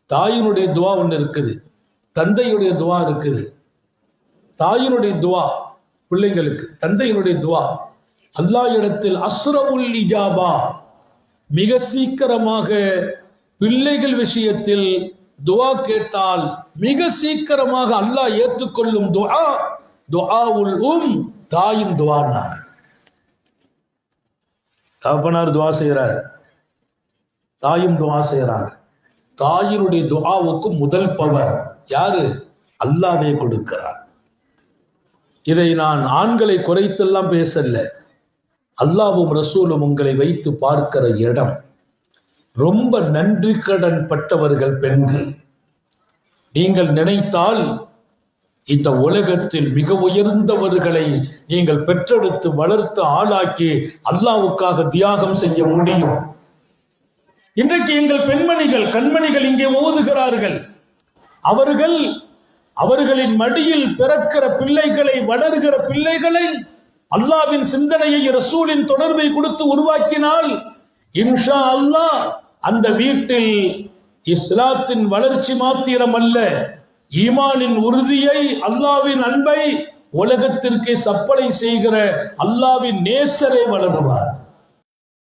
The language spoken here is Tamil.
தாயினுடைய துவா ஒன்று இருக்குது, தந்தையுடைய துவா இருக்குது. தாயினுடைய துவா பிள்ளைங்களுக்கு, தந்தையினுடைய துவா அல்லாஹ் இடத்தில் அஸ்ரவுல் இஜாபா, மிக சீக்கிரமாக பிள்ளைகள் விஷயத்தில் துவா கேட்டால் மிக சீக்கிரமாக அல்லாஹ் ஏற்றுக்கொள்ளும் துஆ துஆவுல் தாயின் துவான்னாங்க. தகப்பனார் துவா செய்கிறார், தாயும் துவா செய்கிறார். தாயினுடைய துஆவுக்கு முதல் பவர் யாரு? அல்லாஹ்வே கொடுக்கிறார். இதை நான் ஆண்களை குறைத்தெல்லாம் பேசல, அல்லாஹ்வும் ரசூலும் உங்களை வைத்து பார்க்கிற இடம். ரொம்ப நன்றி கடன் பட்டவர்கள் பெண்கள். நீங்கள் நினைத்தால் இந்த உலகத்தில் மிக உயர்ந்தவர்களை நீங்கள் பெற்றெடுத்து வளர்த்து ஆளாக்கி அல்லாஹ்வுக்காக தியாகம் செய்ய முடியும். இன்றைக்கு எங்கள் பெண்மணிகள் கண்மணிகள் இங்கே ஓதுகிறார்கள். அவர்களின் மடியில் பிறக்கிற பிள்ளைகளை, வளர்கிற பிள்ளைகளை அல்லாஹ்வின் சிந்தனையை, ரசூலின் தொடர்பை கொடுத்து உருவாக்கினால் இன்ஷா அல்லாஹ் அந்த வீட்டில் இஸ்லாத்தின் வளர்ச்சி மாத்திரம் அல்ல, ஈமானின் உறுதியை, அல்லாஹ்வின் அன்பை உலகத்திற்கு சப்பளை செய்கிற அல்லாஹ்வின் நேசரை வளருவார்.